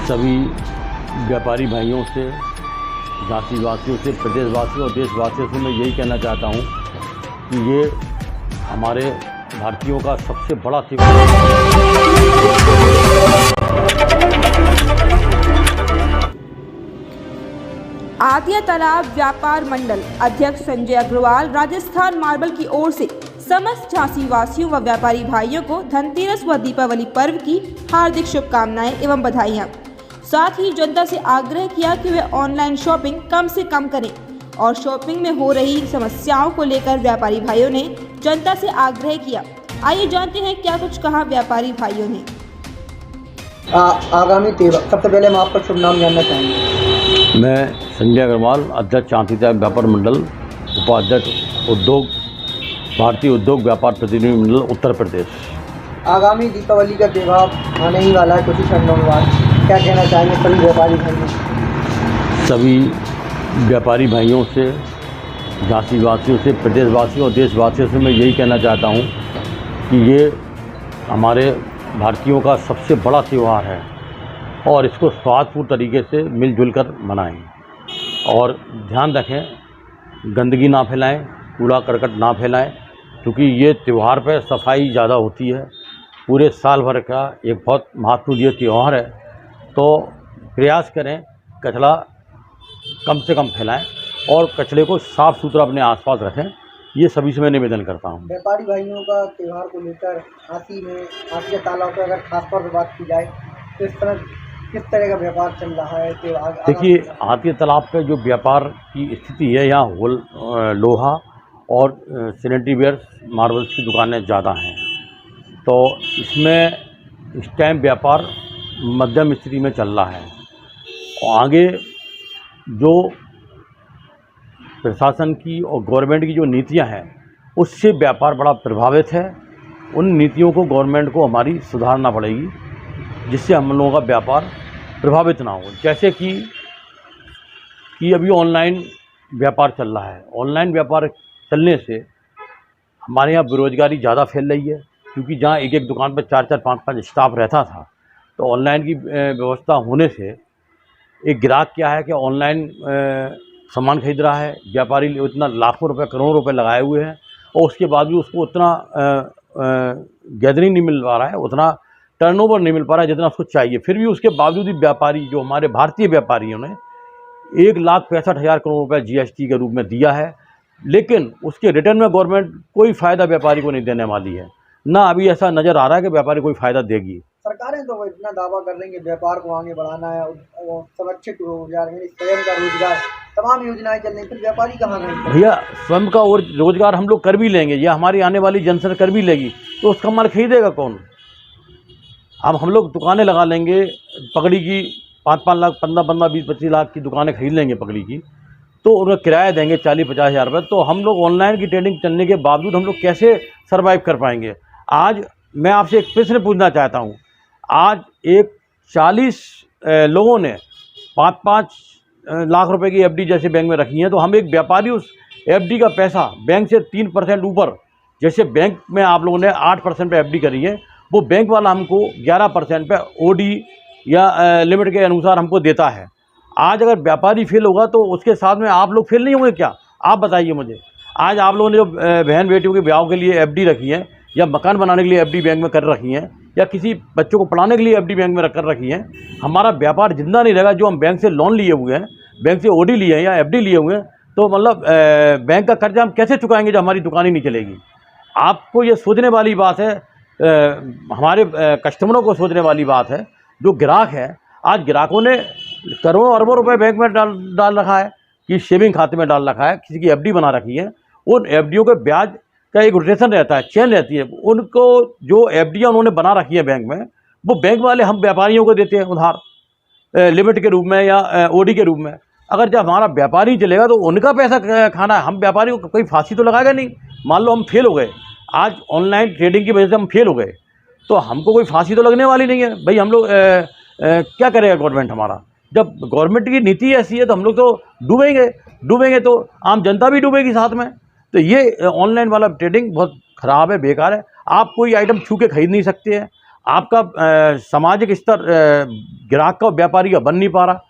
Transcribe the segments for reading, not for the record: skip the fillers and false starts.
सभी व्यापारी भाइयों से, झांसी वासियों से, प्रदेशवासियों और देशवासियों से मैं यही कहना चाहता हूँ कि ये हमारे भारतीयों का सबसे बड़ा त्योहार आदिया तालाब व्यापार मंडल अध्यक्ष संजय अग्रवाल राजस्थान मार्बल की ओर से समस्त झांसी वासियों व व्यापारी भाइयों को धनतेरस व दीपावली पर्व की हार्दिक शुभकामनाएं एवं बधाइयां। साथ ही जनता से आग्रह किया कि वे ऑनलाइन शॉपिंग कम से कम करें और शॉपिंग में हो रही समस्याओं को लेकर व्यापारी भाइयों ने जनता से आग्रह किया। आइए जानते हैं क्या कुछ कहा व्यापारी भाइयों ने। आगामी त्योहार, सबसे पहले हम आपका शुभ नाम जानना चाहेंगे। मैं संजय अग्रवाल, अध्यक्ष झांसी व्यापार मंडल, उपाध्यक्ष उद्योग, भारतीय उद्योग व्यापार प्रतिनिधि मंडल उत्तर प्रदेश। आगामी दीपावली का त्योहार आने ही वाला है कुछ ही क्षणों के बाद, क्या कहना चाहेंगे सभी व्यापारी भाइयों? सभी व्यापारी भाइयों से, झांसी वासियों से, प्रदेशवासियों और देशवासियों से मैं यही कहना चाहता हूँ कि ये हमारे भारतीयों का सबसे बड़ा त्यौहार है और इसको स्वादपूर्ण तरीके से मिलजुल कर मनाएं और ध्यान रखें गंदगी ना फैलाएं, कूड़ा करकट ना फैलाएं, क्योंकि ये त्यौहार पे सफाई ज़्यादा होती है। पूरे साल भर का एक बहुत महत्वपूर्ण ये त्यौहार है, तो प्रयास करें कचरा कम से कम फैलाएं और कचरे को साफ़ सुथरा अपने आसपास रखें। ये सभी से मैं निवेदन करता हूँ। व्यापारी भाइयों का त्यौहार को लेकर झांसी में आदिया तालाब पर अगर खास तौर पर बात की जाए तो इस तरह किस तरह का व्यापार चल रहा है? देखिए, आदिया तालाब पे जो व्यापार की स्थिति है, यहाँ होल लोहा और सैनिटरी वेयर मार्बल्स की दुकानें ज़्यादा हैं, तो इसमें इस टाइम व्यापार मध्यम स्थिति में चल रहा है और आगे जो प्रशासन की और गवर्नमेंट की जो नीतियां हैं उससे व्यापार बड़ा प्रभावित है। उन नीतियों को गवर्नमेंट को हमारी सुधारना पड़ेगी जिससे हम लोगों का व्यापार प्रभावित ना हो। जैसे कि अभी ऑनलाइन व्यापार चल रहा है, ऑनलाइन व्यापार चलने से हमारे यहाँ बेरोजगारी ज़्यादा फैल रही है, क्योंकि जहाँ एक एक दुकान पर 4-4, 5-5 स्टाफ रहता था, तो ऑनलाइन की व्यवस्था होने से एक ग्राहक क्या है कि ऑनलाइन सामान खरीद रहा है, व्यापारी इतना लाखों रुपए, करोड़ों रुपए लगाए हुए हैं और उसके बाद भी उसको उतना गैदरिंग नहीं मिल पा रहा है, उतना टर्नओवर नहीं मिल पा रहा है जितना उसको चाहिए। फिर भी उसके बावजूद भी व्यापारी, जो हमारे भारतीय व्यापारियों ने 1,65,000 करोड़ रुपए जीएसटी के रूप में दिया है, लेकिन उसके रिटर्न में गवर्नमेंट कोई फ़ायदा व्यापारी को नहीं देने वाली है। ना अभी ऐसा नज़र आ रहा है कि व्यापारी कोई फ़ायदा देगी। सरकारें तो इतना दावा कर रही है व्यापार को आगे बढ़ाना है और संरक्षित रोजगार, स्वयं का रोजगार, तमाम योजनाएं चल रही, फिर व्यापारी कहाँ गए? भैया, स्वयं का और रोजगार हम लोग कर भी लेंगे या हमारी आने वाली जनसंख्या कर भी लेगी, तो उसका माल खरीदेगा कौन? अब हम लोग दुकानें लगा लेंगे पगड़ी की, 5-5 लाख, 15-15, 20-25 लाख की दुकानें खरीद लेंगे पगड़ी की, तो उन्हें किराया देंगे 40-50 हज़ार रुपये, तो हम लोग ऑनलाइन की ट्रेडिंग चलने के बावजूद हम लोग कैसे सर्वाइव कर पाएंगे? आज मैं आपसे एक प्रश्न पूछना चाहता हूँ। आज एक 40 लोगों ने 5-5 लाख रुपए की एफडी जैसे बैंक में रखी है, तो हम एक व्यापारी उस एफडी का पैसा बैंक से 3% ऊपर, जैसे बैंक में आप लोगों ने 8% पे एफडी करी है, वो बैंक वाला हमको 11% पे ओडी या लिमिट के अनुसार हमको देता है। आज अगर व्यापारी फेल होगा तो उसके साथ में आप लोग फेल नहीं होंगे क्या? आप बताइए मुझे। आज आप लोगों ने जो बहन बेटियों के ब्याह के लिए एफडी रखी है, या मकान बनाने के लिए एफडी बैंक में कर रखी हैं, या किसी बच्चों को पढ़ाने के लिए एफडी बैंक में कर रखी हैं, हमारा व्यापार जिंदा नहीं रहेगा। जो हम बैंक से लोन लिए हुए हैं, बैंक से ओडी लिए हैं या एफडी लिए हुए हैं, तो मतलब बैंक का कर्जा हम कैसे चुकाएंगे जब हमारी दुकान ही नहीं चलेगी? आपको ये सोचने वाली बात है, हमारे कस्टमरों को सोचने वाली बात है। जो ग्राहक है, आज ग्राहकों ने करोड़ों अरबों रुपए बैंक में डाल रखा है, कि सेविंग खाते में डाल रखा है, किसी की एफडी बना रखी है। उन एफडीओं के ब्याज का एक रोटेशन रहता है, चेन रहती है। उनको जो एफडीआं उन्होंने बना रखी है बैंक में, वो बैंक वाले हम व्यापारियों को देते हैं उधार, लिमिट के रूप में या ओडी के रूप में। अगर जब हमारा व्यापारी चलेगा तो उनका पैसा खाना है, हम व्यापारी को कोई फांसी तो लगाएगा नहीं। मान लो हम फेल हो गए, आज ऑनलाइन ट्रेडिंग की वजह से हम फेल हो गए, तो हमको कोई फांसी तो लगने वाली नहीं है भाई। हम लोग क्या करेगा गवर्नमेंट हमारा? जब गवर्नमेंट की नीति ऐसी है तो हम लोग तो डूबेंगे तो आम जनता भी डूबेगी साथ में। तो ये ऑनलाइन वाला ट्रेडिंग बहुत ख़राब है, बेकार है। आप कोई आइटम छू के खरीद नहीं सकते हैं। आपका सामाजिक स्तर ग्राहक का व्यापारी का बन नहीं पा रहा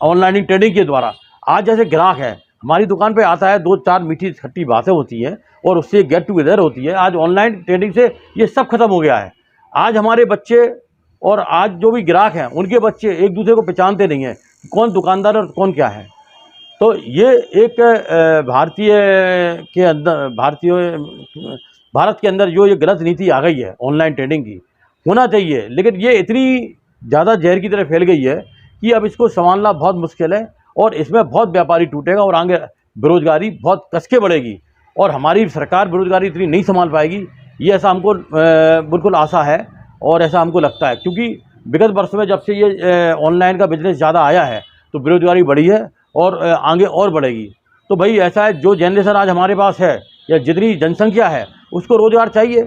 ऑनलाइन ट्रेडिंग के द्वारा। आज जैसे ग्राहक है हमारी दुकान पे आता है, 2-4 मीठी खट्टी बातें होती हैं और उससे गेट टुगेदर होती है। आज ऑनलाइन ट्रेडिंग से ये सब खत्म हो गया है। आज हमारे बच्चे और आज जो भी ग्राहक हैं उनके बच्चे एक दूसरे को पहचानते नहीं हैं, कौन दुकानदार और कौन क्या है। तो ये एक भारत के अंदर जो ये गलत नीति आ गई है ऑनलाइन ट्रेडिंग की, होना चाहिए, लेकिन ये इतनी ज़्यादा जहर की तरह फैल गई है कि अब इसको संभालना बहुत मुश्किल है और इसमें बहुत व्यापारी टूटेगा और आगे बेरोजगारी बहुत कस के बढ़ेगी और हमारी सरकार बेरोजगारी इतनी नहीं संभाल पाएगी, ये ऐसा हमको बिल्कुल आशा है और ऐसा हमको लगता है। क्योंकि विगत वर्ष में जब से ये ऑनलाइन का बिजनेस ज़्यादा आया है तो बेरोजगारी बढ़ी है और आगे और बढ़ेगी। तो भाई ऐसा है, जो जनरेशन आज हमारे पास है या जितनी जनसंख्या है उसको रोज़गार चाहिए,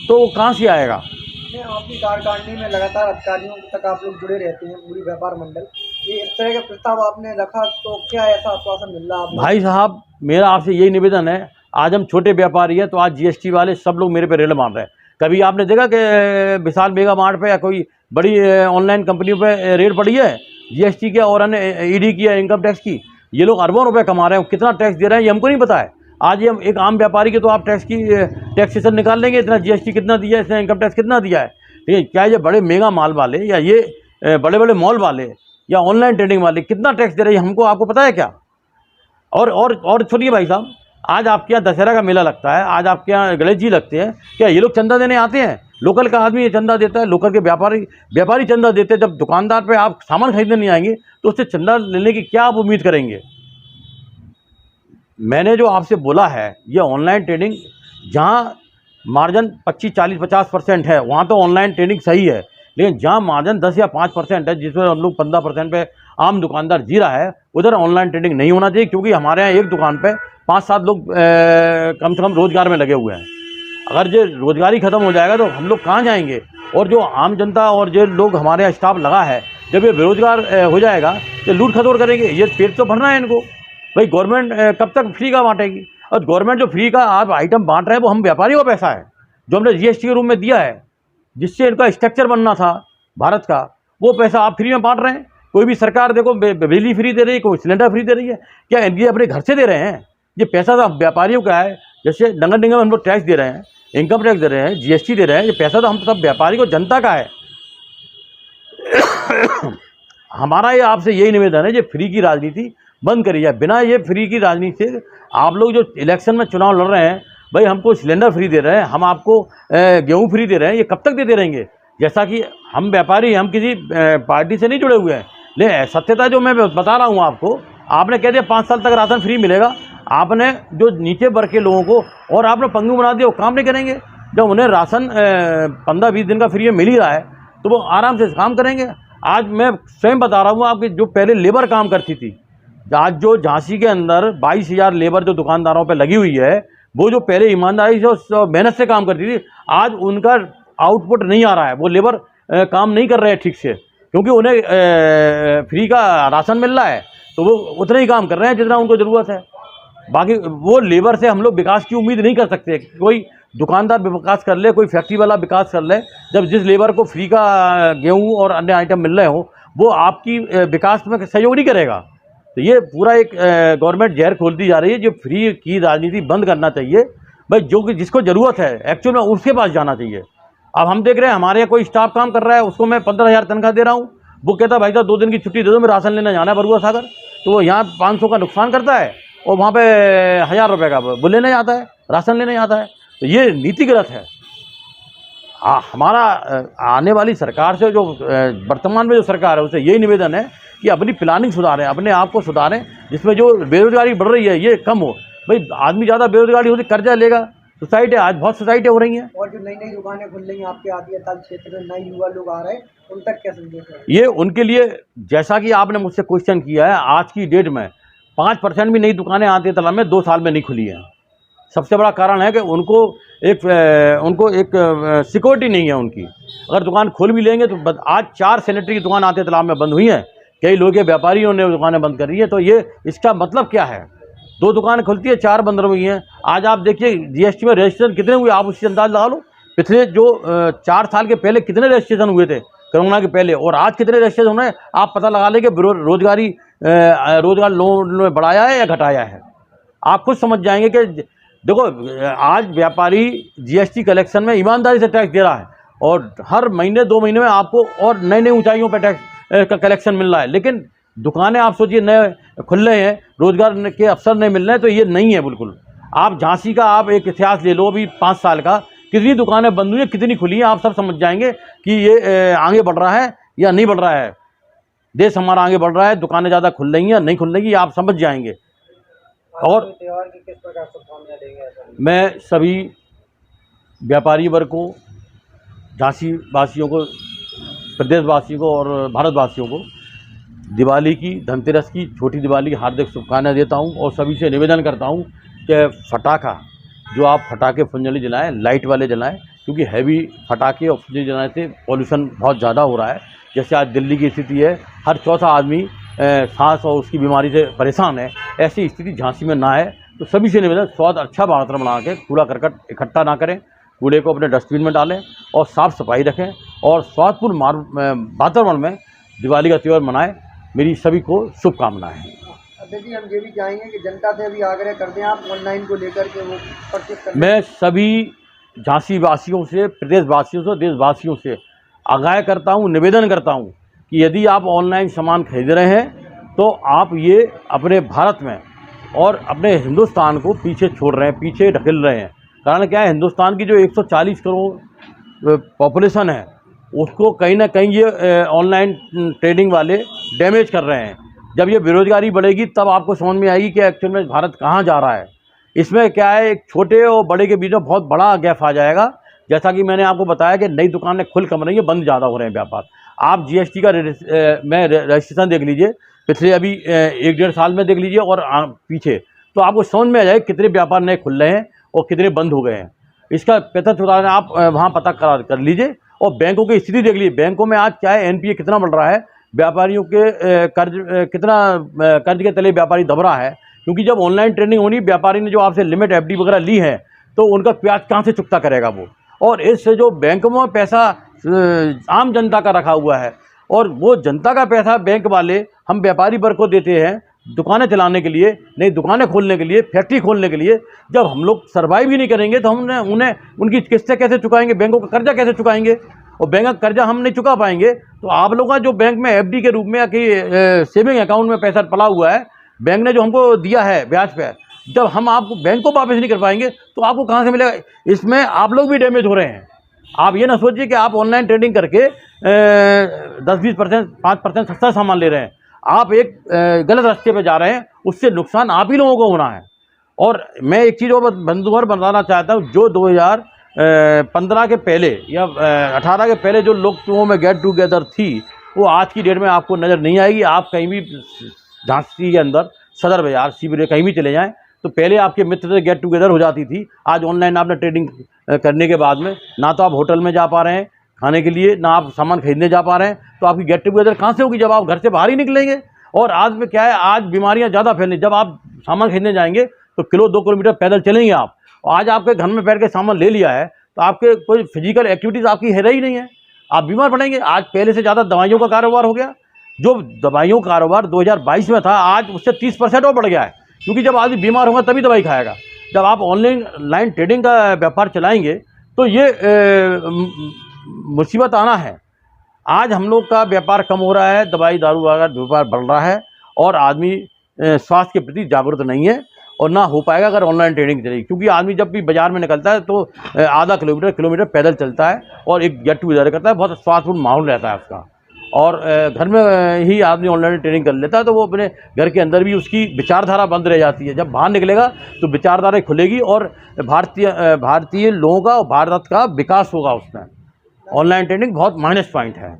तो वो कहाँ से आएगा। आपकी कार्यकारिणी में लगातार अधिकारियों तक आप लोग जुड़े रहते हैं, पूरी व्यापार मंडल, ये इस तरह का प्रस्ताव आपने रखा तो क्या ऐसा आश्वासन मिल रहा है? भाई साहब मेरा आपसे यही निवेदन है, आज हम छोटे व्यापारी हैं तो आज जीएसटी वाले सब लोग मेरे पे रेल मार रहे हैं। कभी आपने देखा कि विशाल मेगा मार्ट पे या कोई बड़ी ऑनलाइन कंपनियों पे रेड पड़ी है जीएसटी की और अन्य ईडी की या इनकम टैक्स की? ये लोग अरबों रुपए कमा रहे हैं, कितना टैक्स दे रहे हैं ये हमको नहीं पता है। आज ये हम एक आम व्यापारी के तो आप टैक्सेशन निकाल लेंगे, इतना जीएसटी कितना दिया है, इसने इनकम टैक्स कितना दिया है। ठीक है, क्या ये बड़े मेगा माल वाले या ये बड़े बड़े मॉल वाले या ऑनलाइन ट्रेडिंग वाले कितना टैक्स दे रहे हैं हमको आपको पता है क्या? और सुनिए भाई साहब, आज आपके यहाँ दशहरा का मेला लगता है, आज आपके यहाँ गणेश जी लगते हैं, क्या ये लोग चंदा देने आते हैं? लोकल का आदमी ये चंदा देता है, लोकल के व्यापारी चंदा देते हैं। जब दुकानदार पे आप सामान खरीदने नहीं आएंगे तो उससे चंदा लेने की क्या आप उम्मीद करेंगे? मैंने जो आपसे बोला है ये ऑनलाइन ट्रेडिंग जहाँ मार्जिन 25-40-50% है वहाँ तो ऑनलाइन ट्रेडिंग सही है, लेकिन जहाँ मार्जिन 10 या 5% है जिसमें हम लोग 15% पे आम दुकानदार जी रहा है, उधर ऑनलाइन ट्रेडिंग नहीं होना चाहिए। क्योंकि हमारे यहाँ एक दुकान पे 5-7 लोग कम से कम रोज़गार में लगे हुए हैं। अगर जो रोज़गारी ख़त्म हो जाएगा तो हम लोग कहाँ जाएंगे? और जो आम जनता और जो लोग हमारे यहाँ स्टाफ लगा है, जब ये बेरोज़गार हो जाएगा तो लूट खसोट करेंगे। ये पेट तो भरना है इनको। भाई गवर्नमेंट कब तक फ्री का बांटेगी? और गवर्नमेंट जो फ्री का आप आइटम बांट रहे हैं वो हम व्यापारियों का पैसा है जो हमने जीएसटी के रूप में दिया है, जिससे इनका स्ट्रक्चर बनना था भारत का, वो पैसा आप फ्री में बांट रहे हैं। कोई भी सरकार देखो बिजली फ्री दे रही है, कोई सिलेंडर फ्री दे रही है, क्या इनके अपने घर से दे रहे हैं? ये पैसा तो व्यापारियों का है। जैसे नगर निगम हम लोग टैक्स दे रहे हैं, इनकम टैक्स दे रहे हैं, जीएसटी दे रहे हैं, ये पैसा तो हम सब व्यापारी को जनता का है। हमारा ये आपसे यही निवेदन है, ये फ्री की राजनीति बंद करी जाए। बिना ये फ्री की राजनीति से आप लोग जो इलेक्शन में चुनाव लड़ रहे हैं, भाई हमको सिलेंडर फ्री दे रहे हैं, हम आपको गेहूँ फ्री दे रहे हैं, ये कब तक देते रहेंगे? जैसा कि हम व्यापारी, हम किसी पार्टी से नहीं जुड़े हुए हैं, लेकिन सत्यता जो मैं बता रहा हूँ आपको, आपने कह दिया 5 साल तक राशन फ्री मिलेगा, आपने जो नीचे वर्ग के लोगों को और आपने पंगु बना दिया, वो काम नहीं करेंगे। जब उन्हें राशन 15-20 दिन का फ्री में मिल ही रहा है तो वो आराम से काम करेंगे। आज मैं स्वयं बता रहा हूँ आपकी, जो पहले लेबर काम करती थी, आज जो झांसी के अंदर 22,000 लेबर जो दुकानदारों पे लगी हुई है, वो जो पहले ईमानदारी से मेहनत से काम करती थी, आज उनका आउटपुट नहीं आ रहा है। वो लेबर काम नहीं कर रहे हैं ठीक से, क्योंकि उन्हें फ्री का राशन मिल रहा है तो वो उतना ही काम कर रहे हैं जितना उनको ज़रूरत है। बाकी वो लेबर से हम लोग विकास की उम्मीद नहीं कर सकते। कोई दुकानदार विकास कर ले, कोई फैक्ट्री वाला विकास कर ले, जब जिस लेबर को फ्री का गेहूँ और अन्य आइटम मिल रहे हो वो आपकी विकास में सहयोग नहीं करेगा। तो ये पूरा एक गवर्नमेंट जहर खोलती जा रही है। जो फ्री की राजनीति बंद करना चाहिए भाई, जो कि जिसको ज़रूरत है एक्चुअल में उसके पास जाना चाहिए। अब हम देख रहे हैं हमारे यहाँ कोई स्टाफ काम कर रहा है, उसको मैं 15,000 तनख्वाह दे रहा हूँ, वो कहता है भाई साहब 2 दिन की छुट्टी दे दो, मैं राशन लेने जाना है बरुआ सागर, तो वो यहाँ 500 का नुकसान करता है और वहाँ पे 1000 रुपये का वो लेने जाता है, राशन लेने जाता है। तो ये नीति गलत है। हमारा आने वाली सरकार से, जो वर्तमान में जो सरकार है, उससे यही निवेदन है कि अपनी प्लानिंग सुधारें, अपने आप को सुधारें, जिसमें जो बेरोजगारी बढ़ रही है ये कम हो। भाई आदमी ज़्यादा बेरोजगारी होती कर्जा लेगा, सोसाइटी आज बहुत सोसाइटी हो रही हैं। और जो नई नई दुकानें खुल रही हैं आपके आदियाताल क्षेत्र में, नए युवा लोग आ रहे हैं, उन तक क्या संदेश है? ये उनके लिए, जैसा कि आपने मुझसे क्वेश्चन किया है, आज की डेट में 5% भी नई दुकानें आदिया तालाब में 2 साल में नहीं खुली हैं। सबसे बड़ा कारण है कि उनको एक सिक्योरिटी नहीं है उनकी। अगर दुकान खोल भी लेंगे तो आज 4 सैनिटरी की दुकान आदिया तालाब में बंद हुई हैं, कई लोग के व्यापारियों ने दुकानें बंद कर रही है। तो ये इसका मतलब क्या है? 2 दुकानें खुलती है, 4 बंद हुई हैं। आज आप देखिए जीएसटी में रजिस्ट्रेशन कितने हुए, आप उससे अंदाज लगा लो पिछले जो 4 साल के पहले कितने रजिस्ट्रेशन हुए थे कोरोना के पहले, और आज कितने रजिस्ट्रेशन हो रहे हैं, आप पता लगा लें कि रोजगार लोन में बढ़ाया है या घटाया है। आप खुद समझ जाएंगे कि देखो आज व्यापारी जीएसटी कलेक्शन में ईमानदारी से टैक्स दे रहा है और हर महीने 2 महीने में आपको और नई नई ऊंचाइयों पर टैक्स का कलेक्शन मिल रहा है, लेकिन दुकानें आप सोचिए नए खुल रहे हैं, रोजगार के अवसर नहीं मिल रहे हैं, तो ये नहीं है बिल्कुल। आप झांसी का आप एक इतिहास ले लो, अभी 5 साल का, कितनी दुकानें बंद हुई हैं, कितनी खुली हैं, आप सब समझ जाएंगे कि ये आगे बढ़ रहा है या नहीं बढ़ रहा है, देश हमारा आगे बढ़ रहा है, दुकानें ज़्यादा खुल रही हैं या नहीं खुल रही, आप समझ जाएंगे। और त्योहार की किस प्रकार शुभकामनाएं देंगे? मैं सभी व्यापारी वर्ग को, झांसी वासियों को, प्रदेशवासियों को और भारतवासियों को दिवाली की, धनतेरस की, छोटी दिवाली की हार्दिक शुभकामनाएं देता हूं और सभी से निवेदन करता हूं कि पटाखा जो आप फटाके फुलझड़ी जलाएं, लाइट वाले जलाएं, क्योंकि हैवी फटाके और फुलझड़ी जलाने से पॉल्यूशन बहुत ज़्यादा हो रहा है। जैसे आज दिल्ली की स्थिति है, हर चौथा आदमी सांस और उसकी बीमारी से परेशान है, ऐसी स्थिति झांसी में ना है। तो सभी से निवेदन, स्वाद अच्छा वातावरण बना के कूड़ा करकट इकट्ठा ना करें, कूड़े को अपने डस्टबिन में डालें और साफ़ सफाई रखें और स्वादपूर्ण वातावरण में दिवाली का त्यौहार मनाएं। मेरी सभी को शुभकामनाएं। अध्यक्ष जी, हम ये भी चाहेंगे कि जनता से भी आग्रह कर दें आप ऑनलाइन को लेकर के वो परचेज करें। मैं सभी झांसी वासियों से, प्रदेशवासियों से, देशवासियों से आगाह करता हूं, निवेदन करता हूं कि यदि आप ऑनलाइन सामान खरीद रहे हैं तो आप ये अपने भारत में और अपने हिंदुस्तान को पीछे छोड़ रहे हैं, पीछे ढकेल रहे हैं। कारण क्या है, हिंदुस्तान की जो 140 करोड़ पॉपुलेशन है उसको कहीं ना कहीं ये ऑनलाइन ट्रेडिंग वाले डैमेज कर रहे हैं। जब ये बेरोजगारी बढ़ेगी तब आपको समझ में आएगी कि एक्चुअल में भारत कहाँ जा रहा है। इसमें क्या है, एक छोटे और बड़े के बीच में बहुत बड़ा गैप आ जाएगा। जैसा कि मैंने आपको बताया कि नई दुकानें खुल कम रही है, बंद ज़्यादा हो रहे हैं व्यापार। आप जीएसटी का रजिस्ट्रेशन देख लीजिए, पिछले अभी 1-1.5 साल में देख लीजिए और पीछे, तो आपको समझ में आ जाए कितने व्यापार नए खुल रहे हैं और कितने बंद हो गए हैं। इसका प्रत्यक्ष उदाहरण आप वहाँ पता कर लीजिए। और बैंकों की स्थिति देख लीजिए, बैंकों में आज क्या है, एनपीए कितना बढ़ रहा है, व्यापारियों के कितना कर्ज के तले व्यापारी दब रहा है। क्योंकि जब ऑनलाइन ट्रेडिंग होनी, व्यापारी ने जो आपसे लिमिट एफडी वगैरह ली है तो उनका ब्याज कहाँ से चुकता करेगा वो। और इससे जो बैंकों में पैसा आम जनता का रखा हुआ है और वो जनता का पैसा बैंक वाले हम व्यापारी वर्ग को देते हैं दुकानें चलाने के लिए, नई दुकानें खोलने के लिए, फैक्ट्री खोलने के लिए। जब हम लोग सर्वाइव ही नहीं करेंगे तो हम उन्हें उनकी किस्तें कैसे चुकाएंगे, बैंकों का कर्जा कैसे चुकाएंगे। और बैंक का कर्जा हम नहीं चुका पाएंगे तो आप लोगों का जो बैंक में एफडी के रूप में या कि सेविंग अकाउंट में पैसा पड़ा हुआ है, बैंक ने जो हमको दिया है ब्याज पे, जब हम आपको बैंक को वापस नहीं कर पाएंगे तो आपको कहाँ से मिलेगा। इसमें आप लोग भी डैमेज हो रहे हैं। आप ये ना सोचिए कि आप ऑनलाइन ट्रेडिंग करके 10-20%, 5% सस्ता सामान ले रहे हैं। आप एक गलत रास्ते पे जा रहे हैं, उससे नुकसान आप ही लोगों को होना है। और मैं एक चीज़ और बंदूबर बताना चाहता हूँ, जो 2015 के पहले या 18 के पहले जो लोगों में गेट टूगेदर थी, वो आज की डेट में आपको नज़र नहीं आएगी। आप कहीं भी झांसी के अंदर सदर बाजार, शिविर, कहीं भी चले जाएँ तो पहले आपके मित्र से गेट टुगेदर हो जाती थी। आज ऑनलाइन आपने ट्रेडिंग करने के बाद में ना तो आप होटल में जा पा रहे हैं खाने के लिए, ना आप सामान खरीदने जा पा रहे हैं, तो आपकी गेट टुगेदर कहाँ से होगी जब आप घर से बाहर ही निकलेंगे। और आज में क्या है, आज बीमारियां ज़्यादा फैलनी। जब आप सामान खरीदने जाएंगे तो 1-2 किलोमीटर पैदल चलेंगे आप, और आज आपके घर में बैठ के सामान ले लिया है तो आपके कोई फिजिकल एक्टिविटीज़ आपकी है ही नहीं है, आप बीमार पड़ेंगे। आज पहले से ज़्यादा दवाइयों का कारोबार हो गया। जो दवाइयों का कारोबार 2022 में था, आज उससे 30% और बढ़ गया है। क्योंकि जब आदमी बीमार होगा तभी दवाई खाएगा। जब आप ऑनलाइन ट्रेडिंग का व्यापार चलाएंगे तो ये मुसीबत आना है। आज हम लोग का व्यापार कम हो रहा है, दवाई दारू का व्यापार बढ़ रहा है और आदमी स्वास्थ्य के प्रति जागरूक नहीं है और ना हो पाएगा अगर ऑनलाइन ट्रेडिंग चलेगी। क्योंकि आदमी जब भी बाजार में निकलता है तो आधा किलोमीटर पैदल चलता है और एक गेट टुगेदर करता है, बहुत स्वास्थ्यपूर्ण माहौल रहता है उसका। और घर में ही आदमी ऑनलाइन ट्रेडिंग कर लेता है तो वो अपने घर के अंदर भी उसकी विचारधारा बंद रह जाती है। जब बाहर निकलेगा तो विचारधारा खुलेगी और भारतीय लोगों का और भारत का विकास होगा उसमें। ऑनलाइन ट्रेडिंग बहुत माइनस पॉइंट है।